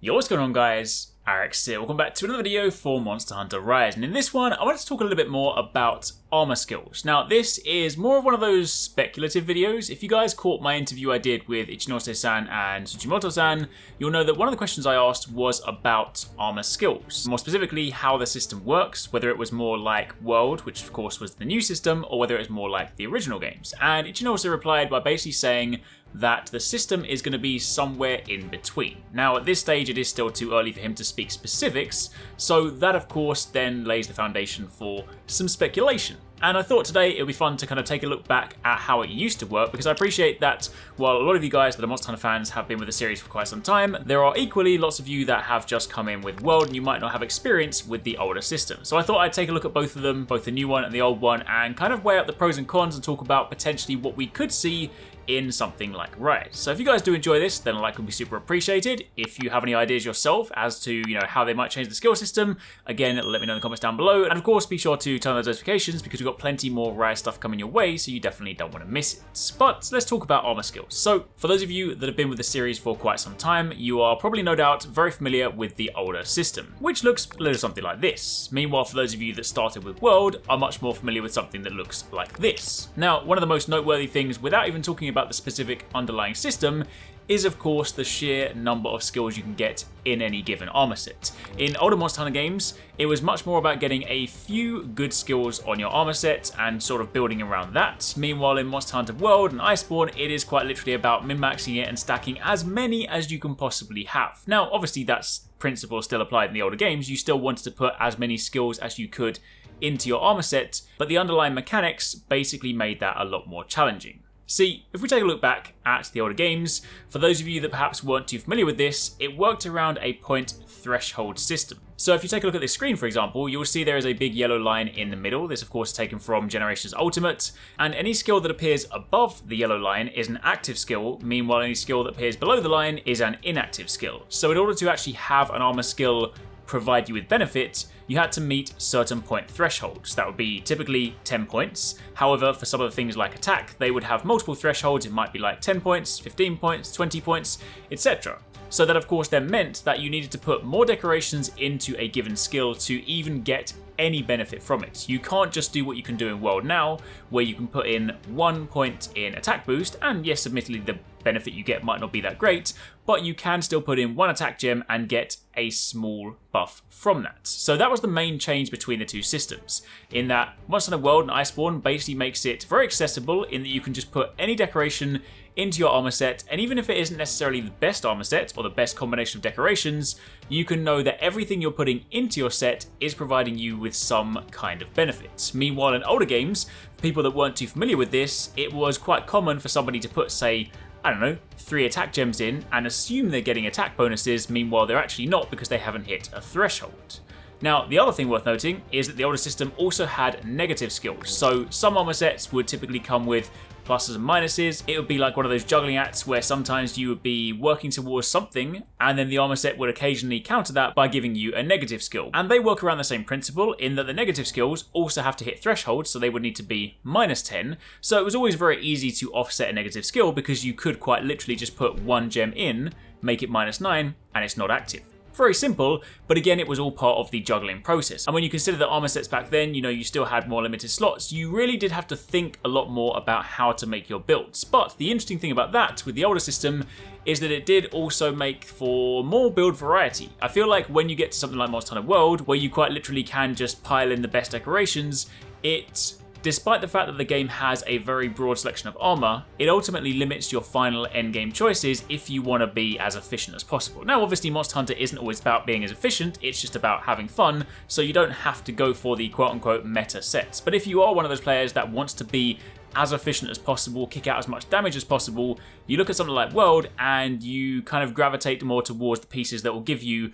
Yo, what's going on, guys? Arekkz here. Welcome back to another video for Monster Hunter Rise, and in this one I wanted to talk a little bit more about armor skills. Now this is more of one of those speculative videos. If you guys caught my interview I did with Ichinose-san and Tusjimoto-san, you'll know that one of the questions I asked was about armor skills. More specifically, how the system works, whether it was more like World, which of course was the new system, or whether it was more like the original games. And Ichinose replied by basically saying that the system is going to be somewhere in between. Now at this stage it is still too early for him to speak specifics, so that of course then lays the foundation for some speculation. And I thought today it would be fun to kind of take a look back at how it used to work, because I appreciate that while a lot of you guys that are Monster Hunter fans have been with the series for quite some time, there are equally lots of you that have just come in with World and you might not have experience with the older system. So I thought I'd take a look at both of them, both the new one and the old one, and kind of weigh up the pros and cons and talk about potentially what we could see in something like Rise. So if you guys do enjoy this, then a like would be super appreciated. If you have any ideas yourself as to, how they might change the skill system, again, let me know in the comments down below. And of course, be sure to turn on those notifications because we've got plenty more Rise stuff coming your way, so you definitely don't want to miss it. But let's talk about armor skills. So for those of you that have been with the series for quite some time, you are probably no doubt very familiar with the older system, which looks a little something like this. Meanwhile, for those of you that started with World, are much more familiar with something that looks like this. Now, one of the most noteworthy things, without even talking about the specific underlying system, is of course the sheer number of skills you can get in any given armor set. In older Monster Hunter games, it was much more about getting a few good skills on your armor set and sort of building around that. Meanwhile, in Monster Hunter World and Iceborne, it is quite literally about min-maxing it and stacking as many as you can possibly have. Now, obviously that's principle still applied in the older games. You still wanted to put as many skills as you could into your armor set, but the underlying mechanics basically made that a lot more challenging. See, if we take a look back at the older games, for those of you that perhaps weren't too familiar with this, it worked around a point threshold system. So if you take a look at this screen, for example, you'll see there is a big yellow line in the middle. This of course is taken from Generations Ultimate, and any skill that appears above the yellow line is an active skill, meanwhile any skill that appears below the line is an inactive skill. So in order to actually have an armor skill provide you with benefit, you had to meet certain point thresholds. That would be typically 10 points. However, for some of the things like attack, they would have multiple thresholds. It might be like 10 points, 15 points, 20 points, etc. So that of course then meant that you needed to put more decorations into a given skill to even get any benefit from it. You can't just do what you can do in World now, where you can put in 1 point in attack boost, and yes, admittedly the benefit you get might not be that great, but you can still put in 1 attack gem and get a small buff from that. So that was the main change between the two systems, in that Monster Hunter World and Iceborne basically makes it very accessible in that you can just put any decoration into your armor set, and even if it isn't necessarily the best armor set or the best combination of decorations, you can know that everything you're putting into your set is providing you with some kind of benefit. Meanwhile, in older games, for people that weren't too familiar with this, it was quite common for somebody to put, say, 3 attack gems in and assume they're getting attack bonuses, meanwhile they're actually not because they haven't hit a threshold. Now, the other thing worth noting is that the older system also had negative skills. So some armor sets would typically come with pluses and minuses. It would be like one of those juggling acts where sometimes you would be working towards something and then the armor set would occasionally counter that by giving you a negative skill. And they work around the same principle in that the negative skills also have to hit thresholds, so they would need to be -10. So it was always very easy to offset a negative skill because you could quite literally just put 1 gem in, make it -9, and it's not active. Very simple, but again, it was all part of the juggling process. And when you consider the armor sets back then, you still had more limited slots, you really did have to think a lot more about how to make your builds. But the interesting thing about that with the older system is that it did also make for more build variety. I feel like when you get to something like Monster Hunter World, where you quite literally can just pile in the best decorations, despite the fact that the game has a very broad selection of armor, it ultimately limits your final endgame choices if you want to be as efficient as possible. Now, obviously, Monster Hunter isn't always about being as efficient, it's just about having fun, so you don't have to go for the quote-unquote meta sets. But if you are one of those players that wants to be as efficient as possible, kick out as much damage as possible, you look at something like World and you kind of gravitate more towards the pieces that will give you,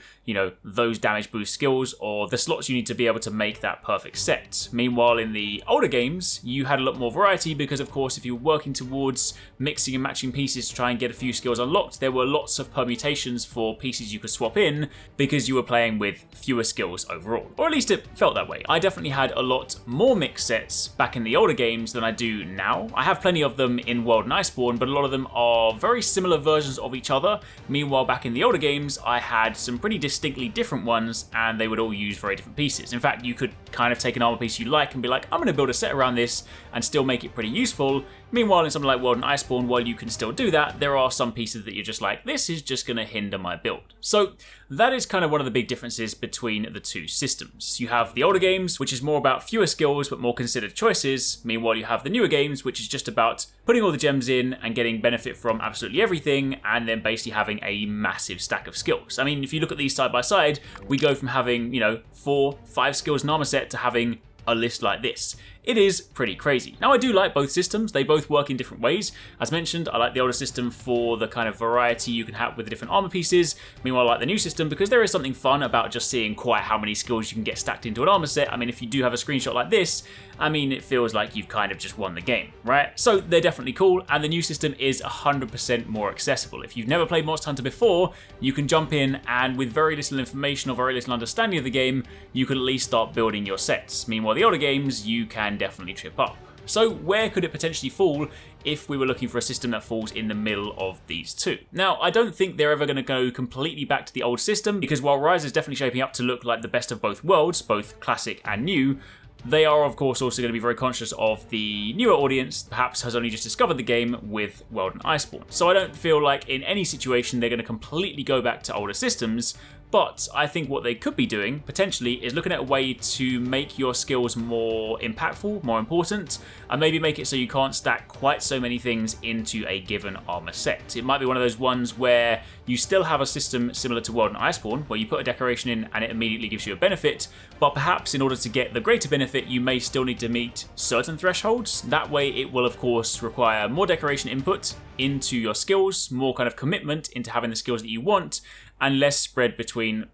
those damage boost skills or the slots you need to be able to make that perfect set. Meanwhile, in the older games, you had a lot more variety because, of course, if you were working towards mixing and matching pieces to try and get a few skills unlocked, there were lots of permutations for pieces you could swap in because you were playing with fewer skills overall. Or at least it felt that way. I definitely had a lot more mixed sets back in the older games than I do now. I have plenty of them in World and Iceborne, but a lot of them are very similar versions of each other. Meanwhile, back in the older games, I had some pretty distinctly different ones, and they would all use very different pieces. In fact, you could kind of take an armor piece you like and be like, I'm going to build a set around this and still make it pretty useful. Meanwhile, in something like World and Iceborne, while you can still do that, there are some pieces that you're just like, this is just going to hinder my build. So that is kind of one of the big differences between the two systems. You have the older games, which is more about fewer skills but more considered choices. Meanwhile, you have the newer games, which is just about putting all the gems in and getting benefit from absolutely everything, and then basically having a massive stack of skills. I mean, if you look at these side by side, we go from having, 4, 5 skills in armor set to having a list like this. It is pretty crazy. Now, I do like both systems. They both work in different ways. As mentioned, I like the older system for the kind of variety you can have with the different armor pieces. Meanwhile, I like the new system because there is something fun about just seeing quite how many skills you can get stacked into an armor set. I mean, if you do have a screenshot like this, I mean, it feels like you've kind of just won the game, right? So they're definitely cool, and the new system is 100% more accessible. If you've never played Monster Hunter before, you can jump in and with very little information or very little understanding of the game, you can at least start building your sets. Meanwhile, the older games, you can definitely trip up. So where could it potentially fall if we were looking for a system that falls in the middle of these two? Now, I don't think they're ever going to go completely back to the old system, because while Rise is definitely shaping up to look like the best of both worlds, both classic and new, they are, of course, also going to be very conscious of the newer audience, perhaps has only just discovered the game with World and Iceborne. So I don't feel like in any situation they're going to completely go back to older systems, but I think what they could be doing, potentially, is looking at a way to make your skills more impactful, more important, and maybe make it so you can't stack quite so many things into a given armor set. It might be one of those ones where you still have a system similar to World and Iceborne, where you put a decoration in and it immediately gives you a benefit, but perhaps in order to get the greater benefit, you may still need to meet certain thresholds. That way it will, of course, require more decoration input into your skills, more kind of commitment into having the skills that you want, and less spread between,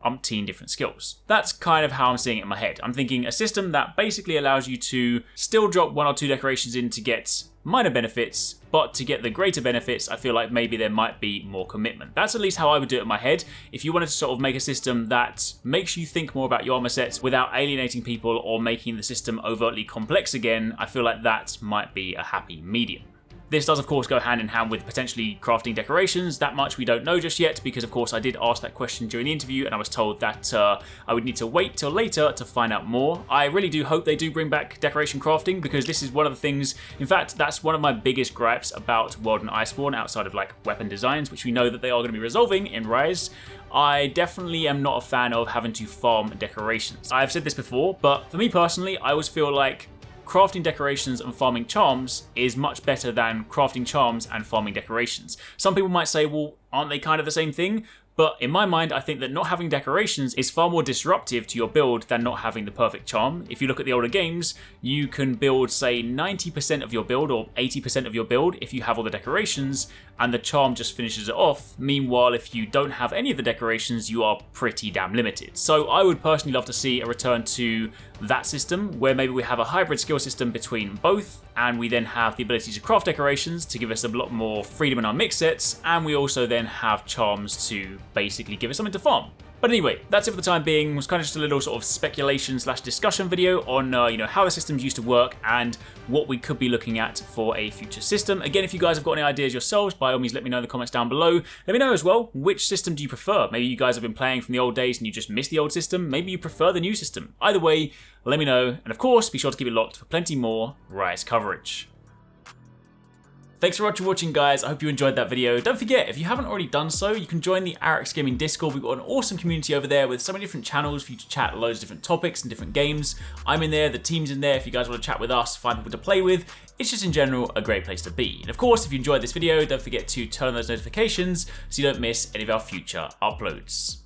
umpteen different skills. That's kind of how I'm seeing it in my head. I'm thinking a system that basically allows you to still drop 1 or 2 decorations in to get minor benefits, but to get the greater benefits, I feel like maybe there might be more commitment. That's at least how I would do it in my head. If you wanted to sort of make a system that makes you think more about your armor sets without alienating people or making the system overtly complex again, I feel like that might be a happy medium. This does, of course, go hand in hand with potentially crafting decorations. That much we don't know just yet because, of course, I did ask that question during the interview and I was told that I would need to wait till later to find out more. I really do hope they do bring back decoration crafting because this is one of the things, in fact, that's one of my biggest gripes about World and Iceborne outside of like weapon designs, which we know that they are going to be resolving in Rise. I definitely am not a fan of having to farm decorations. I've said this before, but for me personally, I always feel like crafting decorations and farming charms is much better than crafting charms and farming decorations. Some people might say, well, aren't they kind of the same thing? But in my mind, I think that not having decorations is far more disruptive to your build than not having the perfect charm. If you look at the older games, you can build, say, 90% of your build or 80% of your build if you have all the decorations, and the charm just finishes it off. Meanwhile, if you don't have any of the decorations, you are pretty damn limited. So I would personally love to see a return to that system, where maybe we have a hybrid skill system between both, and we then have the ability to craft decorations to give us a lot more freedom in our mix sets, and we also then have charms to basically give us something to farm. But anyway, that's it for the time being. It was kind of just a little sort of speculation / discussion video on how the systems used to work and what we could be looking at for a future system. Again, if you guys have got any ideas yourselves, by all means let me know in the comments down below. Let me know as well, which system do you prefer? Maybe you guys have been playing from the old days and you just missed the old system. Maybe you prefer the new system. Either way, let me know. And of course, be sure to keep it locked for plenty more Rise coverage. Thanks so much for watching, guys. I hope you enjoyed that video. Don't forget, if you haven't already done so, you can join the Arekkz Gaming Discord. We've got an awesome community over there with so many different channels for you to chat loads of different topics and different games. I'm in there, the team's in there if you guys want to chat with us, find people to play with. It's just in general a great place to be. And of course, if you enjoyed this video, don't forget to turn on those notifications so you don't miss any of our future uploads.